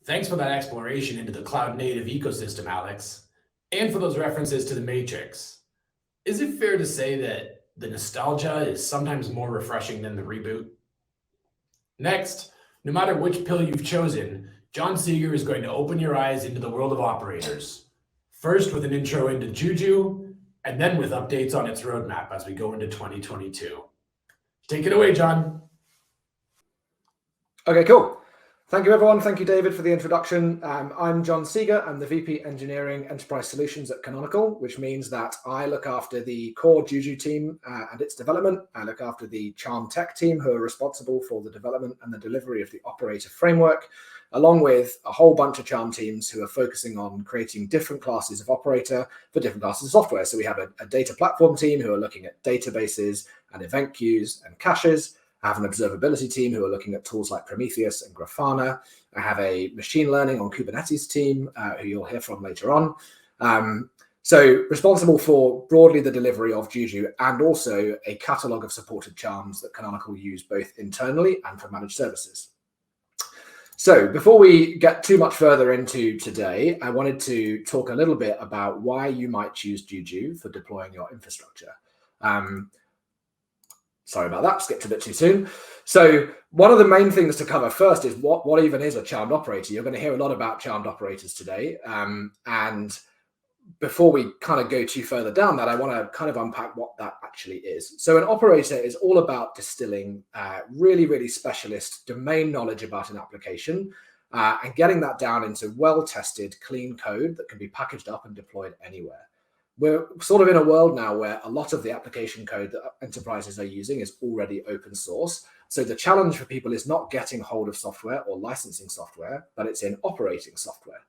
Thanks for that exploration into the cloud-native ecosystem, Alex, and for those references to the Matrix. Is it fair to say that the nostalgia is sometimes more refreshing than the reboot? Next, no matter which pill you've chosen, John Seeger is going to open your eyes into the world of operators. First with an intro into Juju, and then with updates on its roadmap as we go into 2022. Take it away, John. Okay, cool. Thank you, everyone. Thank you, David, for the introduction. I'm John Seeger. I'm the VP Engineering Enterprise Solutions at Canonical, which means that I look after the core Juju team and its development. I look after the Charm Tech team, who are responsible for the development and the delivery of the operator framework, along with a whole bunch of Charm teams who are focusing on creating different classes of operator for different classes of software. So we have a data platform team who are looking at databases and event queues and caches. I have an observability team who are looking at tools like Prometheus and Grafana. I have a machine learning on Kubernetes team who you'll hear from later on. So responsible for broadly the delivery of Juju and also a catalog of supported charms that Canonical use both internally and for managed services. So before we get too much further into today, I wanted to talk a little bit about why you might choose Juju for deploying your infrastructure. Sorry about that, skipped a bit too soon. So one of the main things to cover first is what even is a charmed operator. You're going to hear a lot about charmed operators today. And before we kind of go too further down that, I want to kind of unpack what that actually is. So an operator is all about distilling really, really specialist domain knowledge about an application and getting that down into well-tested, clean code that can be packaged up and deployed anywhere. We're sort of in a world now where a lot of the application code that enterprises are using is already open source. So the challenge for people is not getting hold of software or licensing software, but it's in operating software.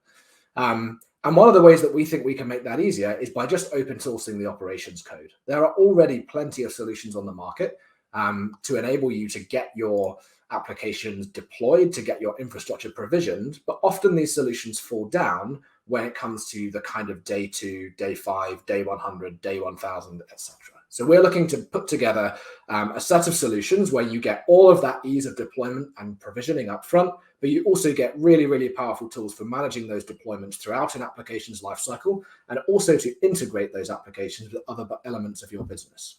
And one of the ways that we think we can make that easier is by just open sourcing the operations code. There are already plenty of solutions on the market to enable you to get your applications deployed, to get your infrastructure provisioned, but often these solutions fall down when it comes to the kind of day 2, day 5, day 100, day 1000, etc. So we're looking to put together a set of solutions where you get all of that ease of deployment and provisioning up front, but you also get really, really powerful tools for managing those deployments throughout an application's lifecycle, and also to integrate those applications with other elements of your business.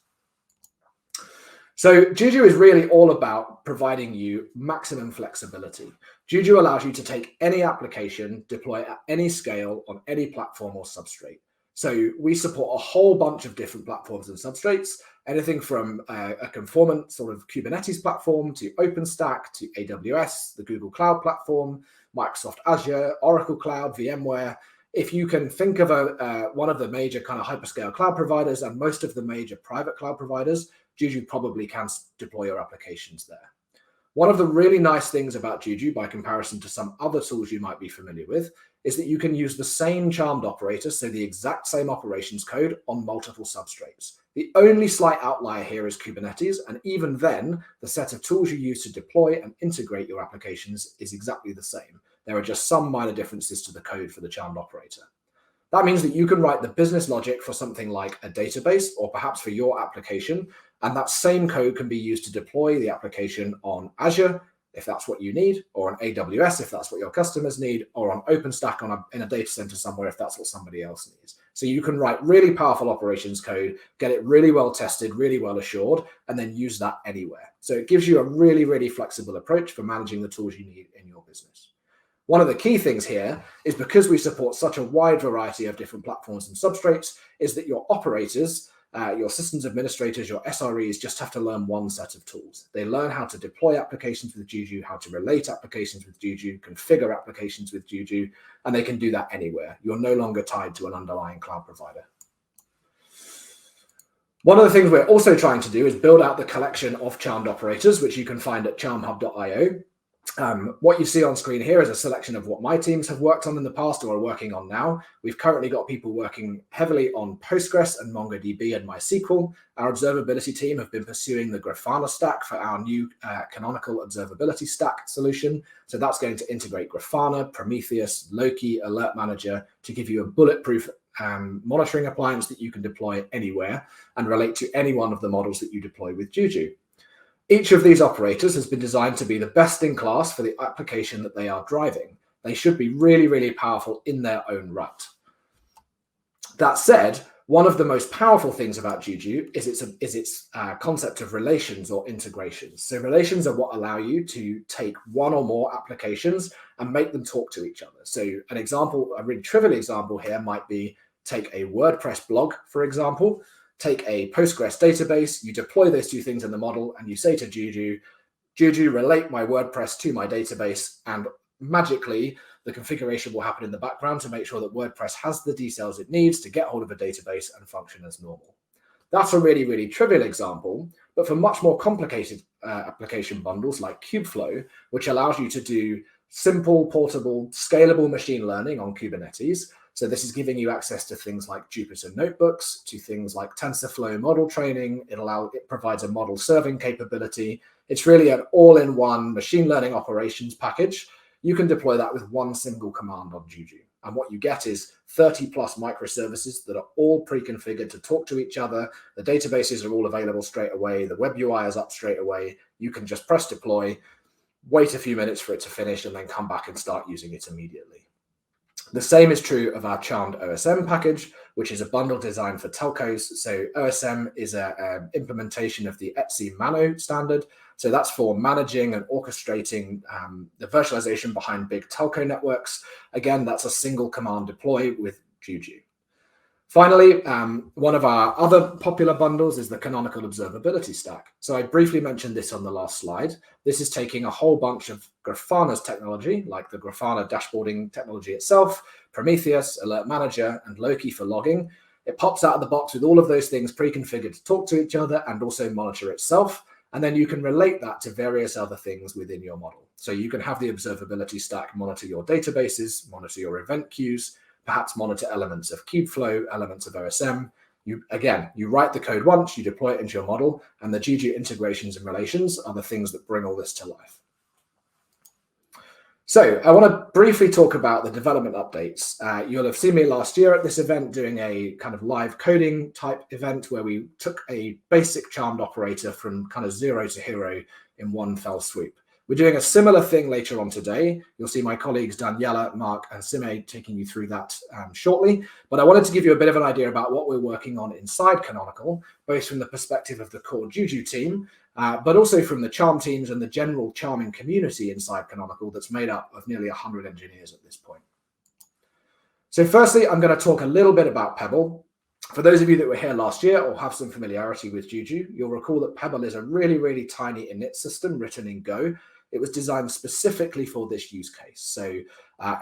So Juju is really all about providing you maximum flexibility. Juju allows you to take any application, deploy at any scale on any platform or substrate. So we support a whole bunch of different platforms and substrates, anything from a conformant sort of Kubernetes platform to OpenStack to AWS, the Google Cloud Platform, Microsoft Azure, Oracle Cloud, VMware. If you can think of one of the major kind of hyperscale cloud providers and most of the major private cloud providers, Juju probably can deploy your applications there. One of the really nice things about Juju, by comparison to some other tools you might be familiar with, is that you can use the same charmed operator, so the exact same operations code on multiple substrates. The only slight outlier here is Kubernetes, and even then, the set of tools you use to deploy and integrate your applications is exactly the same. There are just some minor differences to the code for the charmed operator. That means that you can write the business logic for something like a database or perhaps for your application, and that same code can be used to deploy the application on Azure, if that's what you need, or on AWS, if that's what your customers need, or on OpenStack in a data center somewhere, if that's what somebody else needs. So you can write really powerful operations code, get it really well tested, really well assured, and then use that anywhere. So it gives you a really, really flexible approach for managing the tools you need in your business. One of the key things here is because we support such a wide variety of different platforms and substrates, is that your operators, your systems administrators, your SREs just have to learn one set of tools. They learn how to deploy applications with Juju, how to relate applications with Juju, configure applications with Juju, and they can do that anywhere. You're no longer tied to an underlying cloud provider. One of the things we're also trying to do is build out the collection of charmed operators, which you can find at charmhub.io. What you see on screen here is a selection of what my teams have worked on in the past or are working on now. We've currently got people working heavily on Postgres and MongoDB and MySQL. Our observability team have been pursuing the Grafana stack for our new Canonical observability stack solution. So that's going to integrate Grafana, Prometheus, Loki, Alert Manager to give you a bulletproof monitoring appliance that you can deploy anywhere and relate to any one of the models that you deploy with Juju. Each of these operators has been designed to be the best in class for the application that they are driving. They should be really, really powerful in their own right. That said, one of the most powerful things about Juju is its concept of relations or integrations. So relations are what allow you to take one or more applications and make them talk to each other. So an example, a really trivial example here might be take a WordPress blog, for example, take a Postgres database, you deploy those two things in the model, and you say to Juju, Juju, relate my WordPress to my database, and magically the configuration will happen in the background to make sure that WordPress has the details it needs to get hold of a database and function as normal. That's a really, really trivial example, but for much more complicated application bundles like Kubeflow, which allows you to do simple, portable, scalable machine learning on Kubernetes. So this is giving you access to things like Jupyter notebooks, to things like TensorFlow model training. It provides a model serving capability. It's really an all-in-one machine learning operations package. You can deploy that with one single command on Juju. And what you get is 30 plus microservices that are all pre-configured to talk to each other. The databases are all available straight away. The web UI is up straight away. You can just press deploy, wait a few minutes for it to finish, and then come back and start using it immediately. The same is true of our Charmed OSM package, which is a bundle designed for telcos. So OSM is an implementation of the ETSI MANO standard. So that's for managing and orchestrating the virtualization behind big telco networks. Again, that's a single command deploy with Juju. Finally, one of our other popular bundles is the Canonical Observability Stack. So I briefly mentioned this on the last slide. This is taking a whole bunch of Grafana's technology, like the Grafana dashboarding technology itself, Prometheus, Alert Manager, and Loki for logging. It pops out of the box with all of those things pre-configured to talk to each other and also monitor itself. And then you can relate that to various other things within your model. So you can have the observability stack monitor your databases, monitor your event queues, perhaps monitor elements of Kubeflow, elements of OSM. You write the code once, you deploy it into your model, and the Juju integrations and relations are the things that bring all this to life. So I want to briefly talk about the development updates. You'll have seen me last year at this event doing a kind of live coding type event where we took a basic Charmed operator from kind of 0 to hero in one fell swoop. We're doing a similar thing later on today. You'll see my colleagues Daniela, Mark, and Sime taking you through that shortly. But I wanted to give you a bit of an idea about what we're working on inside Canonical, both from the perspective of the core Juju team, but also from the Charm teams and the general charming community inside Canonical that's made up of nearly 100 engineers at this point. So firstly, I'm going to talk a little bit about Pebble. For those of you that were here last year or have some familiarity with Juju, you'll recall that Pebble is a really, really tiny init system written in Go. It was designed specifically for this use case. So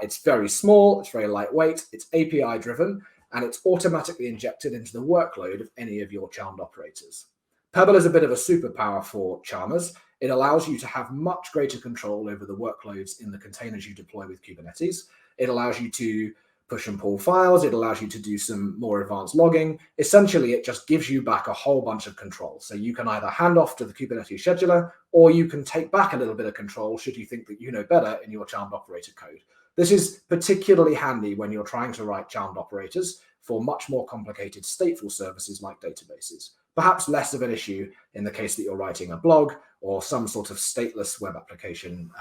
it's very small, it's very lightweight, it's API driven, and it's automatically injected into the workload of any of your Charmed operators. Pebble is a bit of a superpower for Charmers. It allows you to have much greater control over the workloads in the containers you deploy with Kubernetes. It allows you to push and pull files. It allows you to do some more advanced logging. Essentially, it just gives you back a whole bunch of control. So you can either hand off to the Kubernetes scheduler, or you can take back a little bit of control should you think that you know better in your Charmed operator code. This is particularly handy when you're trying to write Charmed operators for much more complicated stateful services like databases. Perhaps less of an issue in the case that you're writing a blog or some sort of stateless web application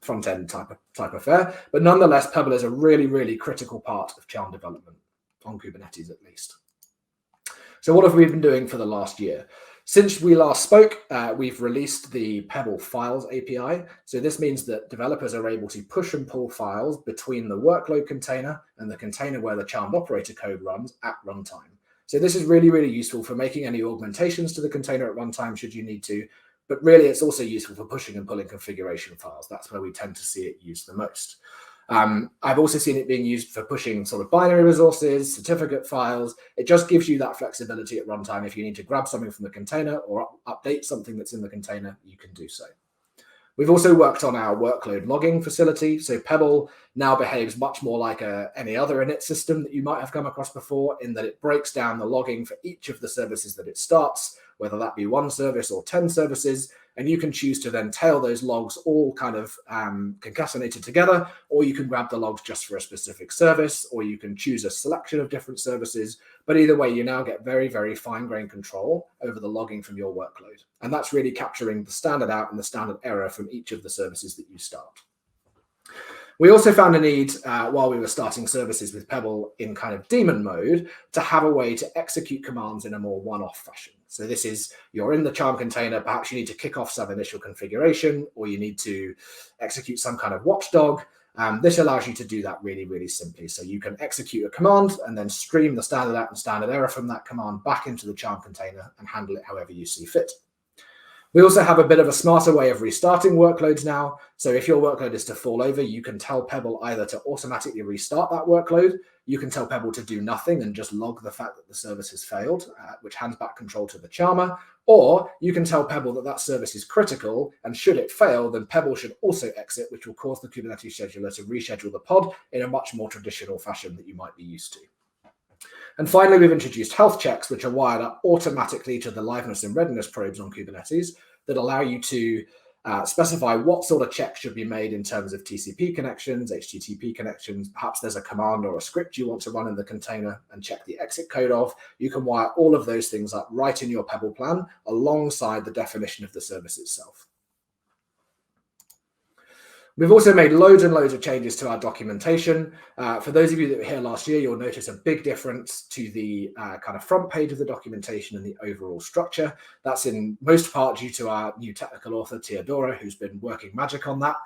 front-end type affair. But nonetheless, Pebble is a really, really critical part of Charm development, on Kubernetes at least. So what have we been doing for the last year? Since we last spoke, we've released the Pebble Files API. So this means that developers are able to push and pull files between the workload container and the container where the Charmed operator code runs at runtime. So this is really, really useful for making any augmentations to the container at runtime should you need to, but really it's also useful for pushing and pulling configuration files. That's where we tend to see it used the most. I've also seen it being used for pushing sort of binary resources, certificate files. It just gives you that flexibility at runtime. If you need to grab something from the container or update something that's in the container, you can do so. We've also worked on our workload logging facility. So Pebble now behaves much more like any other init system that you might have come across before, in that it breaks down the logging for each of the services that it starts, whether that be one service or 10 services. And you can choose to then tail those logs all kind of concatenated together, or you can grab the logs just for a specific service, or you can choose a selection of different services. But either way, you now get very, very fine-grained control over the logging from your workload. And that's really capturing the standard out and the standard error from each of the services that you start. We also found a need while we were starting services with Pebble in kind of daemon mode to have a way to execute commands in a more one-off fashion. So this is, you're in the charm container, perhaps you need to kick off some initial configuration, or you need to execute some kind of watchdog. This allows you to do that really, really simply. So you can execute a command and then stream the standard out and standard error from that command back into the charm container and handle it however you see fit. We also have a bit of a smarter way of restarting workloads now. So if your workload is to fall over, you can tell Pebble either to automatically restart that workload, you can tell Pebble to do nothing and just log the fact that the service has failed, which hands back control to the charmer, or you can tell Pebble that that service is critical, and should it fail, then Pebble should also exit, which will cause the Kubernetes scheduler to reschedule the pod in a much more traditional fashion that you might be used to. And finally, we've introduced health checks, which are wired up automatically to the liveness and readiness probes on Kubernetes that allow you to specify what sort of checks should be made in terms of TCP connections, HTTP connections. Perhaps there's a command or a script you want to run in the container and check the exit code of. You can wire all of those things up right in your Pebble plan alongside the definition of the service itself. We've also made loads and loads of changes to our documentation. For those of you that were here last year, you'll notice a big difference to the kind of front page of the documentation and the overall structure. That's in most part due to our new technical author, Teodora, who's been working magic on that.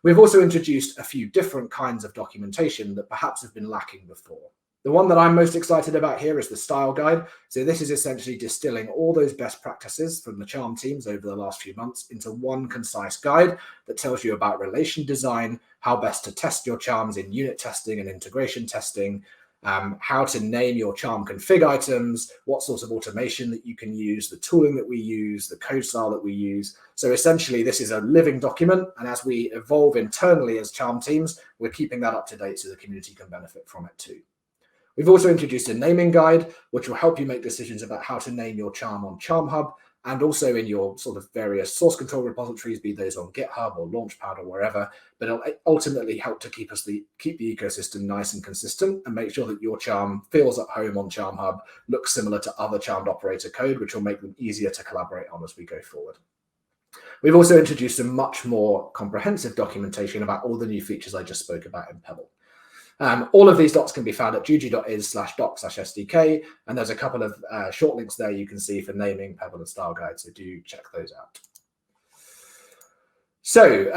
We've also introduced a few different kinds of documentation that perhaps have been lacking before. The one that I'm most excited about here is the style guide. So this is essentially distilling all those best practices from the charm teams over the last few months into one concise guide that tells you about relation design, how best to test your charms in unit testing and integration testing, how to name your charm config items, what sorts of automation that you can use, the tooling that we use, the code style that we use. So essentially, this is a living document. And as we evolve internally as charm teams, we're keeping that up to date so the community can benefit from it too. We've also introduced a naming guide, which will help you make decisions about how to name your charm on CharmHub and also in your sort of various source control repositories, be those on GitHub or Launchpad or wherever. But it'll ultimately help to keep the ecosystem nice and consistent and make sure that your charm feels at home on CharmHub, looks similar to other charmed operator code, which will make them easier to collaborate on as we go forward. We've also introduced some much more comprehensive documentation about all the new features I just spoke about in Pebble. All of these docs can be found at juju.is/doc/SDK, and there's a couple of short links there you can see for naming, Pebble, and style guide, so do check those out. So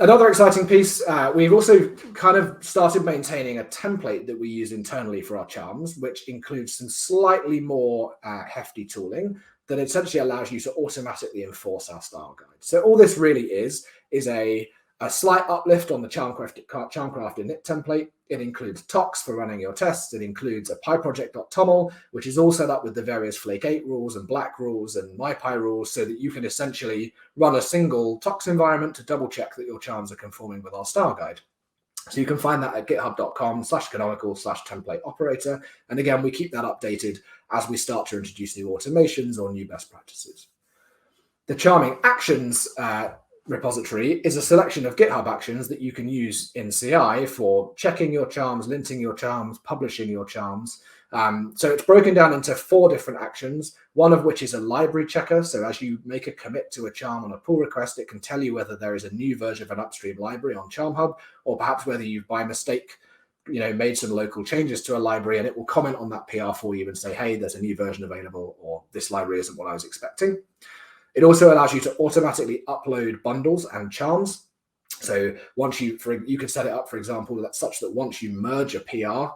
another exciting piece, we've also kind of started maintaining a template that we use internally for our charms, which includes some slightly more hefty tooling that essentially allows you to automatically enforce our style guide. So all this really is a slight uplift on the Charmcraft init template. It includes TOCs for running your tests. It includes a PyProject.toml, which is all set up with the various Flake 8 rules and Black rules and MyPy rules so that you can essentially run a single TOCs environment to double check that your charms are conforming with our style guide. So you can find that at github.com/canonical/template operator. And again, we keep that updated as we start to introduce new automations or new best practices. The charming actions repository is a selection of GitHub actions that you can use in CI for checking your charms, linting your charms, publishing your charms. So it's broken down into 4 different actions, one of which is a library checker. So as you make a commit to a charm on a pull request, it can tell you whether there is a new version of an upstream library on CharmHub, or perhaps whether you've by mistake made some local changes to a library, and it will comment on that PR for you and say, hey, there's a new version available, or this library isn't what I was expecting. It also allows you to automatically upload bundles and charms. So once you can set it up, for example, such that once you merge a PR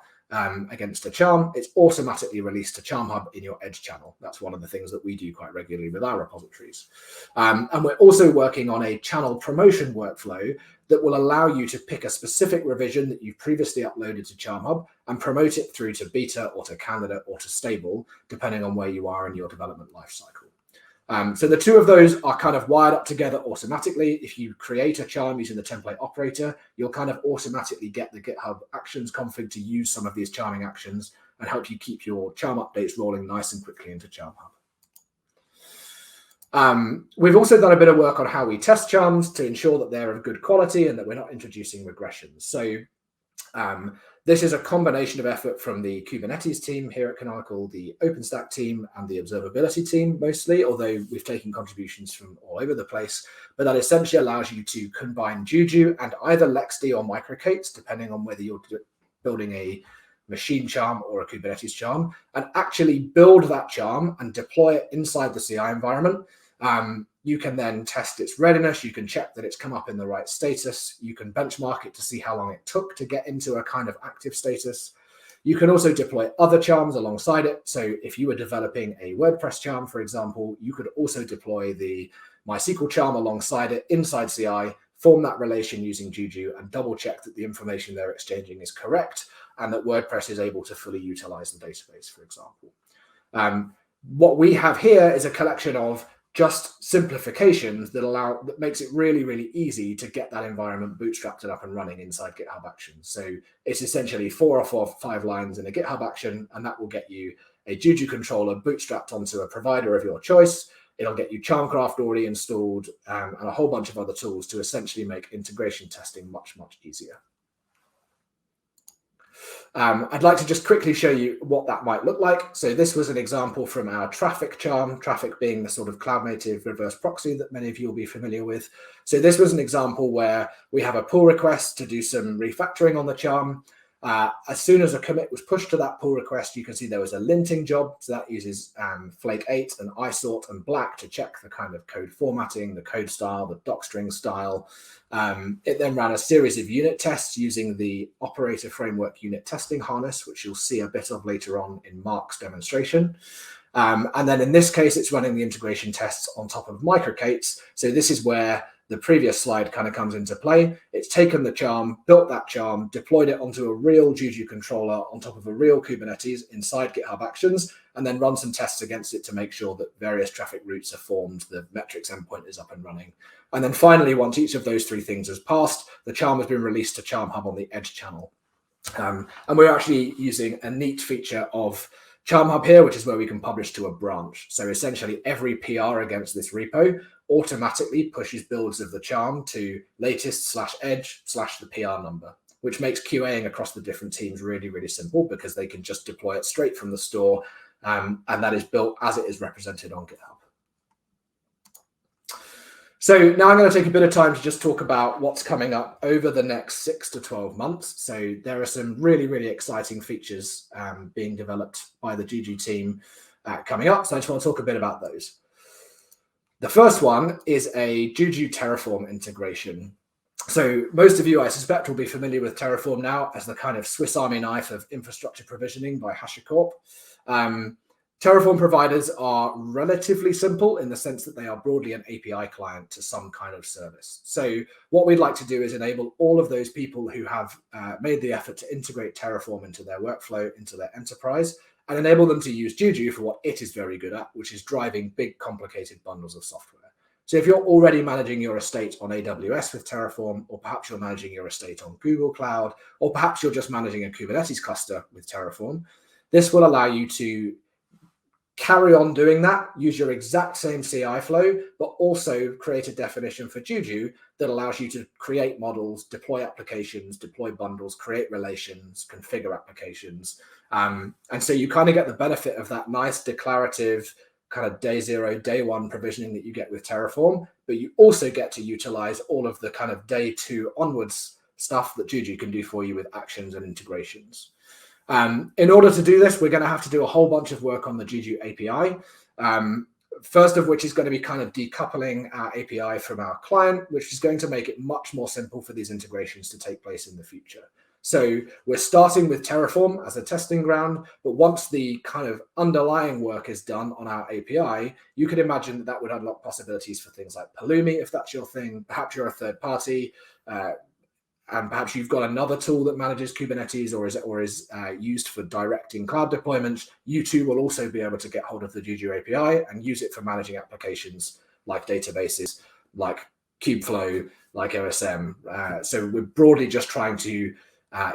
against a charm, it's automatically released to CharmHub in your Edge channel. That's one of the things that we do quite regularly with our repositories. And we're also working on a channel promotion workflow that will allow you to pick a specific revision that you've previously uploaded to CharmHub and promote it through to beta or to candidate or to stable, depending on where you are in your development lifecycle. So the 2 of those are kind of wired up together automatically. If you create a charm using the template operator, you'll kind of automatically get the GitHub actions config to use some of these charming actions and help you keep your charm updates rolling nice and quickly into CharmHub. We've also done a bit of work on how we test charms to ensure that they're of good quality and that we're not introducing regressions. So This is a combination of effort from the Kubernetes team here at Canonical, the OpenStack team, and the observability team mostly, although we've taken contributions from all over the place. But that essentially allows you to combine Juju and either LXD or MicroK8s, depending on whether you're building a machine charm or a Kubernetes charm, and actually build that charm and deploy it inside the CI environment. You can then test its readiness. You can check that it's come up in the right status. You can benchmark it to see how long it took to get into a kind of active status. You can also deploy other charms alongside it. So if you were developing a WordPress charm, for example, you could also deploy the MySQL charm alongside it inside CI, form that relation using Juju, and double check that the information they're exchanging is correct and that WordPress is able to fully utilize the database, for example. What we have here is a collection of just simplifications that makes it really, really easy to get that environment bootstrapped and up and running inside GitHub Actions. So it's essentially 4 or 5 lines in a GitHub action, and that will get you a Juju controller bootstrapped onto a provider of your choice. It'll get you Charmcraft already installed and a whole bunch of other tools to essentially make integration testing much, much easier. I'd like to just quickly show you what that might look like. So this was an example from our Traefik charm, Traefik being the sort of cloud native reverse proxy that many of you will be familiar with. So this was an example where we have a pull request to do some refactoring on the charm. As soon as a commit was pushed to that pull request, you can see there was a linting job. So that uses Flake 8 and isort and Black to check the kind of code formatting, the code style, the docstring style. It then ran a series of unit tests using the operator framework unit testing harness, which you'll see a bit of later on in Mark's demonstration. And then in this case, it's running the integration tests on top of MicroK8s. So this is where the previous slide kind of comes into play. It's taken the charm, built that charm, deployed it onto a real Juju controller on top of a real Kubernetes inside GitHub Actions, and then run some tests against it to make sure that various traffic routes are formed, the metrics endpoint is up and running. And then finally, once each of those 3 things has passed, the charm has been released to CharmHub on the Edge channel. And we're actually using a neat feature of CharmHub here, which is where we can publish to a branch. So essentially every PR against this repo automatically pushes builds of the charm to latest/edge/the PR number, which makes QAing across the different teams really, really simple because they can just deploy it straight from the store, and that is built as it is represented on GitHub. So now I'm going to take a bit of time to just talk about what's coming up over the next 6 to 12 months. So there are some really, really exciting features being developed by the Juju team coming up. So I just want to talk a bit about those. The first one is a Juju Terraform integration. So most of you, I suspect, will be familiar with Terraform now as the kind of Swiss Army knife of infrastructure provisioning by HashiCorp. Terraform providers are relatively simple in the sense that they are broadly an API client to some kind of service. So what we'd like to do is enable all of those people who have made the effort to integrate Terraform into their workflow, into their enterprise, and enable them to use Juju for what it is very good at, which is driving big, complicated bundles of software. So if you're already managing your estate on AWS with Terraform, or perhaps you're managing your estate on Google Cloud, or perhaps you're just managing a Kubernetes cluster with Terraform, this will allow you to carry on doing that, use your exact same CI flow, but also create a definition for Juju that allows you to create models, deploy applications, deploy bundles, create relations, configure applications. And so you kind of get the benefit of that nice declarative kind of day 0, day 1 provisioning that you get with Terraform, but you also get to utilize all of the kind of day 2 onwards stuff that Juju can do for you with actions and integrations. In order to do this, we're going to have to do a whole bunch of work on the Juju API. First of which is going to be kind of decoupling our API from our client, which is going to make it much more simple for these integrations to take place in the future. So we're starting with Terraform as a testing ground, but once the kind of underlying work is done on our API, you could imagine that that would unlock possibilities for things like Pulumi, if that's your thing. Perhaps you're a third party, and perhaps you've got another tool that manages Kubernetes or is used for directing cloud deployments. You too will also be able to get hold of the Juju API and use it for managing applications like databases, like Kubeflow, like OSM. So we're broadly just trying to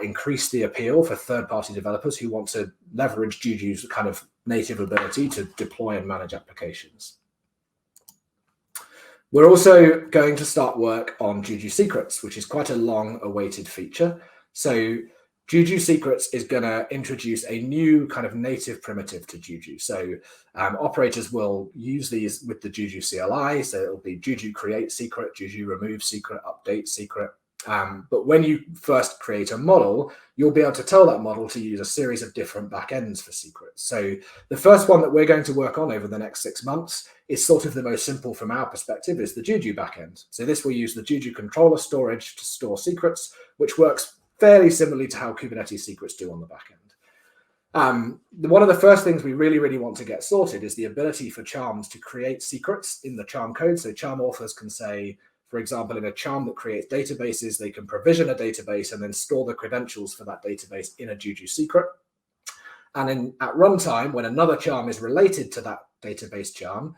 increase the appeal for third-party developers who want to leverage Juju's kind of native ability to deploy and manage applications. We're also going to start work on Juju Secrets, which is quite a long-awaited feature. So Juju Secrets is going to introduce a new kind of native primitive to Juju. So operators will use these with the Juju CLI. So it'll be Juju create secret, Juju remove secret, update secret. But when you first create a model, you'll be able to tell that model to use a series of different backends for secrets. So the first one that we're going to work on over the next 6 months is sort of the most simple from our perspective, is the Juju backend. So this will use the Juju controller storage to store secrets, which works fairly similarly to how Kubernetes secrets do on the back end. One of the first things we really want to get sorted is the ability for charms to create secrets in the charm code. So charm authors can say, for example, in a charm that creates databases, they can provision a database and then store the credentials for that database in a Juju secret. And at runtime, when another charm is related to that database charm,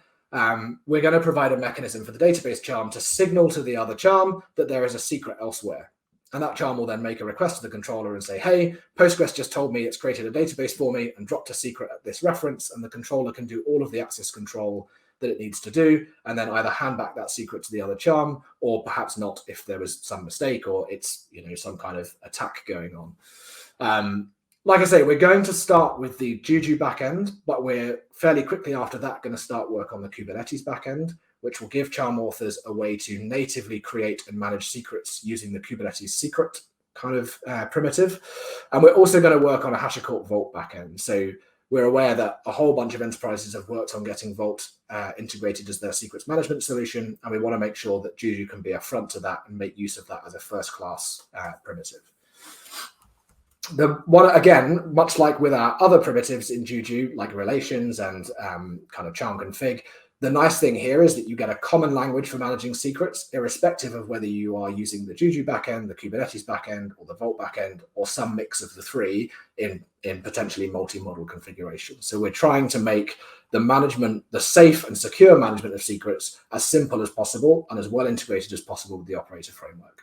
we're going to provide a mechanism for the database charm to signal to the other charm that there is a secret elsewhere. And that charm will then make a request to the controller and say, hey, Postgres just told me it's created a database for me and dropped a secret at this reference. And the controller can do all of the access control that it needs to do, and then either hand back that secret to the other charm, or perhaps not if there was some mistake or it's some kind of attack going on. Like I say, we're going to start with the Juju backend, but we're fairly quickly after that going to start work on the Kubernetes backend, which will give charm authors a way to natively create and manage secrets using the Kubernetes secret kind of primitive. And we're also going to work on a HashiCorp Vault backend. So we're aware that a whole bunch of enterprises have worked on getting Vault integrated as their secrets management solution, and we want to make sure that Juju can be a front to that and make use of that as a first-class primitive. The one, again, much like with our other primitives in Juju, like relations and kind of charm config, the nice thing here is that you get a common language for managing secrets, irrespective of whether you are using the Juju backend, the Kubernetes backend, or the Vault backend, or some mix of the three in potentially multi-model configurations. So we're trying to make the safe and secure management of secrets as simple as possible and as well integrated as possible with the operator framework.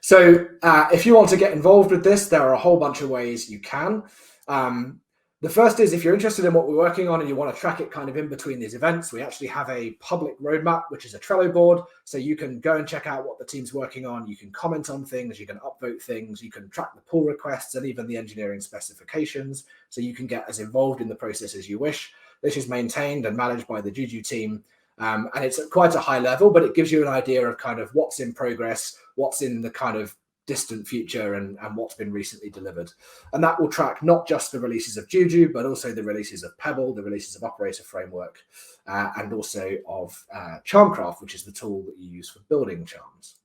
So if you want to get involved with this, there are a whole bunch of ways you can. The first is, if you're interested in what we're working on and you want to track it kind of in between these events, we actually have a public roadmap, which is a Trello board. So you can go and check out what the team's working on. You can comment on things, you can upvote things, you can track the pull requests and even the engineering specifications. So you can get as involved in the process as you wish. This is maintained and managed by the Juju team. And it's at quite a high level, but it gives you an idea of kind of what's in progress, what's in the kind of distant future, and what's been recently delivered. And that will track not just the releases of Juju, but also the releases of Pebble, the releases of Operator Framework, and also of Charmcraft, which is the tool that you use for building charms.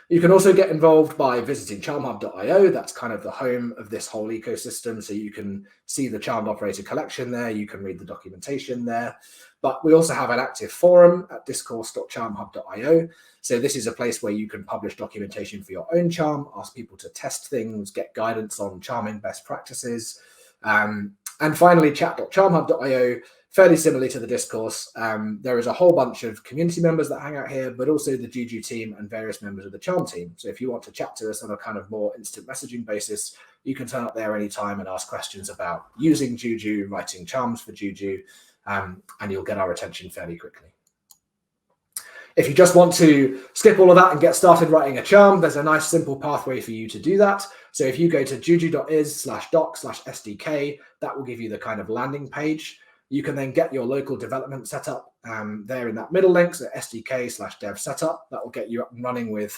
You can also get involved by visiting charmhub.io. That's kind of the home of this whole ecosystem. So you can see the Charmed Operator collection there. You can read the documentation there. But we also have an active forum at discourse.charmhub.io. So this is a place where you can publish documentation for your own charm, ask people to test things, get guidance on charming best practices. And finally, chat.charmhub.io, fairly similarly to the discourse. There is a whole bunch of community members that hang out here, but also the Juju team and various members of the Charm team. So if you want to chat to us on a kind of more instant messaging basis, you can turn up there anytime and ask questions about using Juju, writing charms for Juju, and you'll get our attention fairly quickly. If you just want to skip all of that and get started writing a charm, there's a nice simple pathway for you to do that. So if you go to juju.is/doc/SDK, that will give you the kind of landing page. You can then get your local development set up there in that middle link, so SDK/dev setup. That will get you up and running with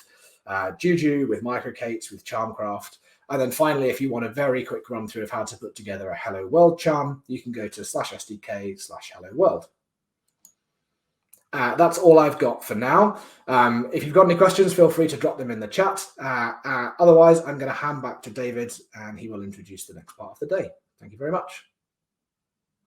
Juju, with MicroK8s, with Charmcraft. And then finally, if you want a very quick run through of how to put together a Hello World charm, you can go to /SDK/Hello World. That's all I've got for now. If you've got any questions, feel free to drop them in the chat. Otherwise, I'm going to hand back to David and he will introduce the next part of the day. Thank you very much.